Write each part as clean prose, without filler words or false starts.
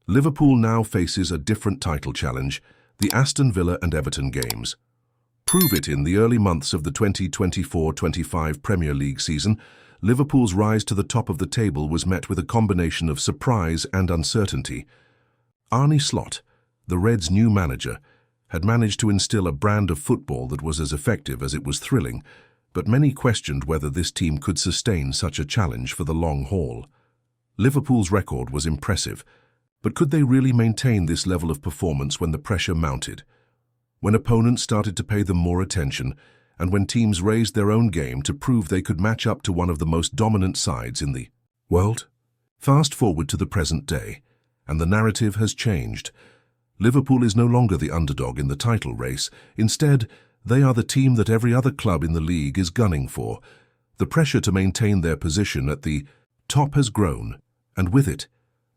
Liverpool now faces a different title challenge, the Aston Villa and Everton games. Prove it in the early months of the 2024-25 Premier League season, Liverpool's rise to the top of the table was met with a combination of surprise and uncertainty. Arne Slot, the Reds' new manager, had managed to instill a brand of football that was as effective as it was thrilling, but many questioned whether this team could sustain such a challenge for the long haul. Liverpool's record was impressive, but could they really maintain this level of performance when the pressure mounted? When opponents started to pay them more attention, and when teams raised their own game to prove they could match up to one of the most dominant sides in the world? Fast forward to the present day, and the narrative has changed. Liverpool is no longer the underdog in the title race. Instead, they are the team that every other club in the league is gunning for. The pressure to maintain their position at the top has grown, and with it,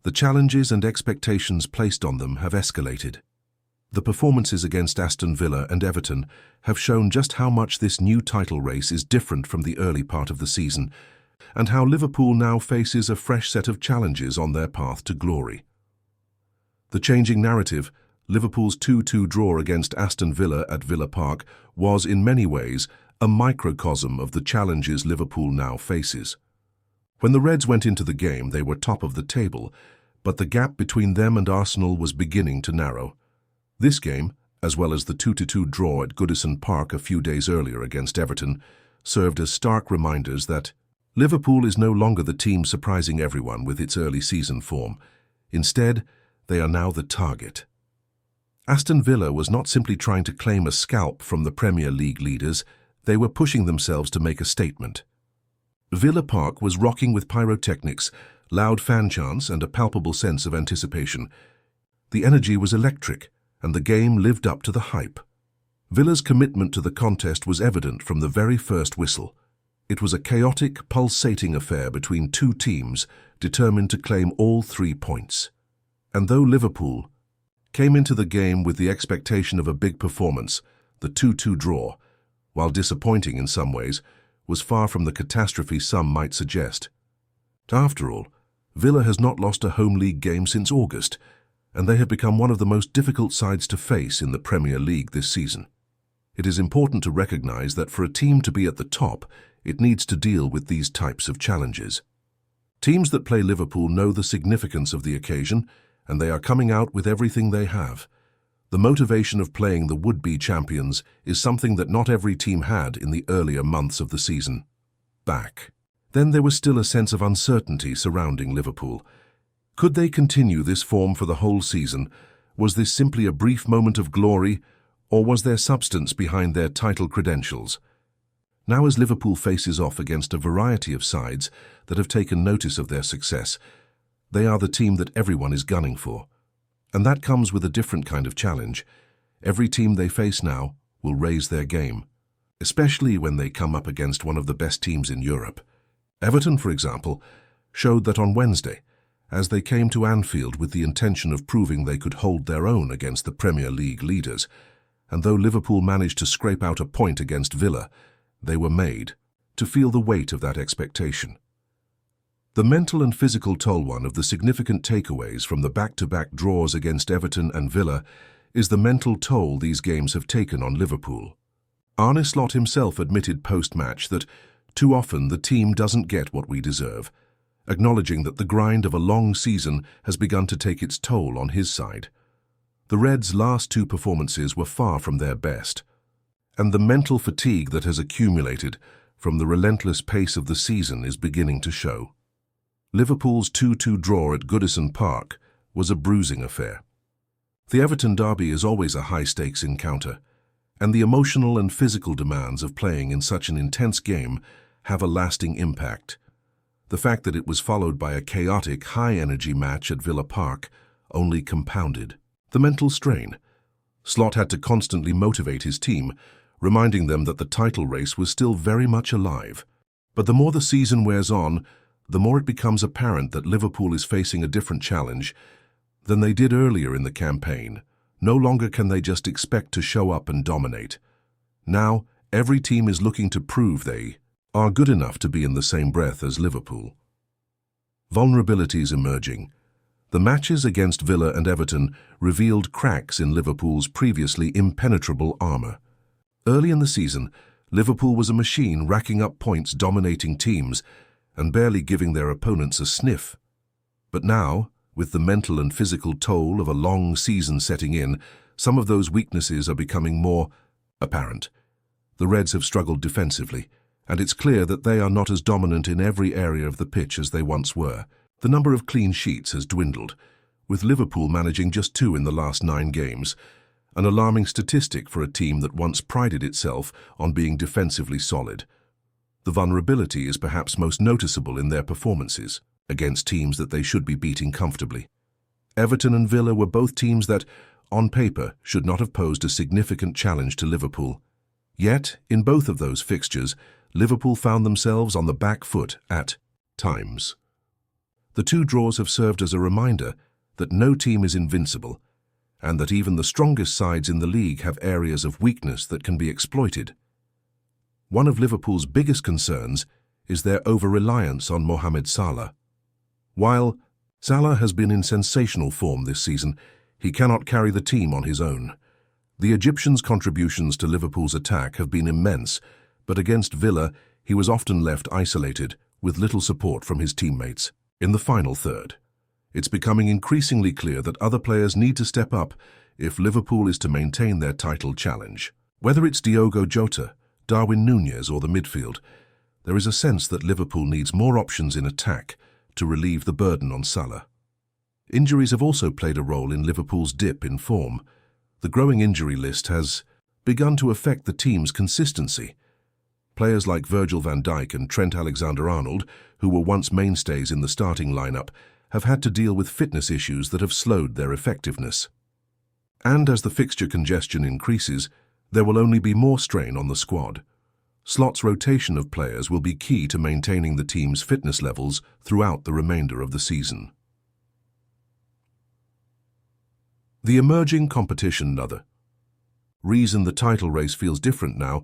the challenges and expectations placed on them have escalated. The performances against Aston Villa and Everton have shown just how much this new title race is different from the early part of the season, and how Liverpool now faces a fresh set of challenges on their path to glory. The changing narrative, Liverpool's 2-2 draw against Aston Villa at Villa Park, was in many ways a microcosm of the challenges Liverpool now faces. When the Reds went into the game, they were top of the table, but the gap between them and Arsenal was beginning to narrow. This game, as well as the 2-2 draw at Goodison Park a few days earlier against Everton, served as stark reminders that Liverpool is no longer the team surprising everyone with its early season form. Instead, they are now the target. Aston Villa was not simply trying to claim a scalp from the Premier League leaders, they were pushing themselves to make a statement. Villa Park was rocking with pyrotechnics, loud fan chants, and a palpable sense of anticipation. The energy was electric, and the game lived up to the hype. Villa's commitment to the contest was evident from the very first whistle. It was a chaotic, pulsating affair between two teams determined to claim all 3 points. And though Liverpool came into the game with the expectation of a big performance, the 2-2 draw, while disappointing in some ways, was far from the catastrophe some might suggest. After all, Villa has not lost a home league game since August, and they have become one of the most difficult sides to face in the Premier League this season. It is important to recognise that for a team to be at the top, it needs to deal with these types of challenges. Teams that play Liverpool know the significance of the occasion, and they are coming out with everything they have. The motivation of playing the would-be champions is something that not every team had in the earlier months of the season. Then there was still a sense of uncertainty surrounding Liverpool. Could they continue this form for the whole season? Was this simply a brief moment of glory, or was there substance behind their title credentials? Now, as Liverpool faces off against a variety of sides that have taken notice of their success, they are the team that everyone is gunning for. And that comes with a different kind of challenge. Every team they face now will raise their game, especially when they come up against one of the best teams in Europe. Everton, for example, showed that on Wednesday, as they came to Anfield with the intention of proving they could hold their own against the Premier League leaders, and though Liverpool managed to scrape out a point against Villa, they were made to feel the weight of that expectation. The mental and physical toll, one of the significant takeaways from the back-to-back draws against Everton and Villa, is the mental toll these games have taken on Liverpool. Arne Slot himself admitted post-match that too often the team doesn't get what we deserve, acknowledging that the grind of a long season has begun to take its toll on his side. The Reds' last 2 performances were far from their best, and the mental fatigue that has accumulated from the relentless pace of the season is beginning to show. Liverpool's 2-2 draw at Goodison Park was a bruising affair. The Everton derby is always a high-stakes encounter, and the emotional and physical demands of playing in such an intense game have a lasting impact. The fact that it was followed by a chaotic, high-energy match at Villa Park only compounded the mental strain. Slot had to constantly motivate his team, reminding them that the title race was still very much alive. But the more the season wears on, the more it becomes apparent that Liverpool is facing a different challenge than they did earlier in the campaign. No longer can they just expect to show up and dominate. Now, every team is looking to prove they are good enough to be in the same breath as Liverpool. Vulnerabilities emerging. The matches against Villa and Everton revealed cracks in Liverpool's previously impenetrable armour. Early in the season, Liverpool was a machine racking up points, dominating teams, and barely giving their opponents a sniff. But now, with the mental and physical toll of a long season setting in, some of those weaknesses are becoming more apparent. The Reds have struggled defensively, and it's clear that they are not as dominant in every area of the pitch as they once were. The number of clean sheets has dwindled, with Liverpool managing just 2 in the last 9 games, an alarming statistic for a team that once prided itself on being defensively solid. The vulnerability is perhaps most noticeable in their performances against teams that they should be beating comfortably. Everton and Villa were both teams that, on paper, should not have posed a significant challenge to Liverpool. Yet, in both of those fixtures, Liverpool found themselves on the back foot at times. The 2 draws have served as a reminder that no team is invincible, and that even the strongest sides in the league have areas of weakness that can be exploited. One of Liverpool's biggest concerns is their over-reliance on Mohamed Salah. While Salah has been in sensational form this season, he cannot carry the team on his own. The Egyptian's contributions to Liverpool's attack have been immense, but against Villa, he was often left isolated, with little support from his teammates. In the final third, it's becoming increasingly clear that other players need to step up if Liverpool is to maintain their title challenge. Whether it's Diogo Jota, Darwin Núñez or the midfield, there is a sense that Liverpool needs more options in attack to relieve the burden on Salah. Injuries have also played a role in Liverpool's dip in form. The growing injury list has begun to affect the team's consistency. Players like Virgil van Dijk and Trent Alexander-Arnold, who were once mainstays in the starting lineup, have had to deal with fitness issues that have slowed their effectiveness. And as the fixture congestion increases, there will only be more strain on the squad. Slot's rotation of players will be key to maintaining the team's fitness levels throughout the remainder of the season. The emerging competition. Another reason the title race feels different now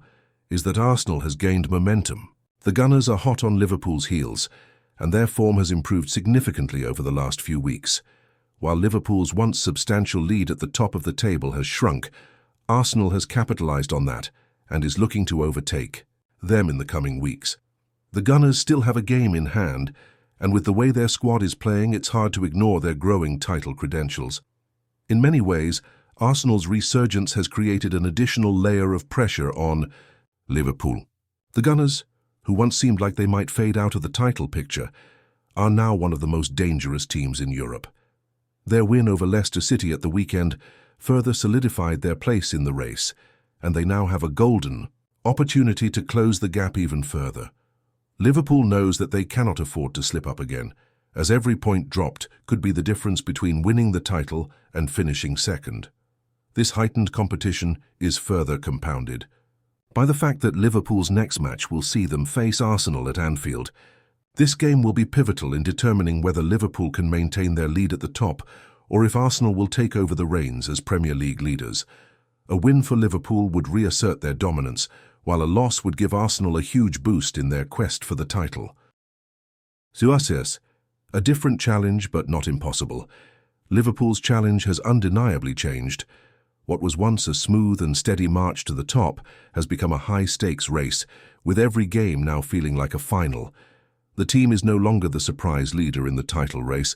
is that Arsenal has gained momentum. The Gunners are hot on Liverpool's heels, and their form has improved significantly over the last few weeks. While Liverpool's once substantial lead at the top of the table has shrunk, Arsenal has capitalised on that and is looking to overtake them in the coming weeks. The Gunners still have a game in hand, and with the way their squad is playing, it's hard to ignore their growing title credentials. In many ways, Arsenal's resurgence has created an additional layer of pressure on Liverpool. The Gunners, who once seemed like they might fade out of the title picture, are now one of the most dangerous teams in Europe. Their win over Leicester City at the weekend further solidified their place in the race, and they now have a golden opportunity to close the gap even further. Liverpool knows that they cannot afford to slip up again, as every point dropped could be the difference between winning the title and finishing second. This heightened competition is further compounded by the fact that Liverpool's next match will see them face Arsenal at Anfield. This game will be pivotal in determining whether Liverpool can maintain their lead at the top or if Arsenal will take over the reins as Premier League leaders. A win for Liverpool would reassert their dominance, while a loss would give Arsenal a huge boost in their quest for the title. Success, a different challenge but not impossible. Liverpool's challenge has undeniably changed. What was once a smooth and steady march to the top has become a high-stakes race, with every game now feeling like a final. The team is no longer the surprise leader in the title race.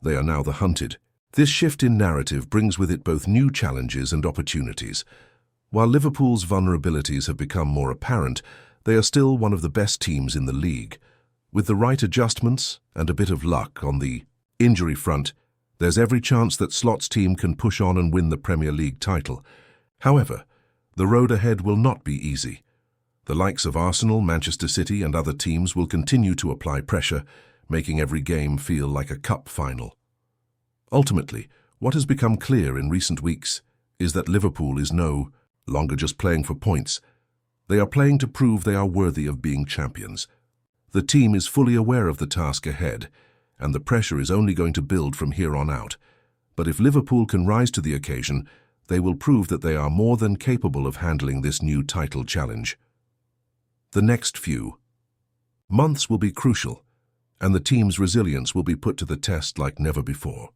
They are now the hunted. This shift in narrative brings with it both new challenges and opportunities. While Liverpool's vulnerabilities have become more apparent, they are still one of the best teams in the league. With the right adjustments and a bit of luck on the injury front, there's every chance that Slot's team can push on and win the Premier League title. However, the road ahead will not be easy. The likes of Arsenal, Manchester City and other teams will continue to apply pressure, making every game feel like a cup final. Ultimately, what has become clear in recent weeks is that Liverpool is no longer just playing for points. They are playing to prove they are worthy of being champions. The team is fully aware of the task ahead, and the pressure is only going to build from here on out. But if Liverpool can rise to the occasion, they will prove that they are more than capable of handling this new title challenge. The next few months will be crucial, and the team's resilience will be put to the test like never before.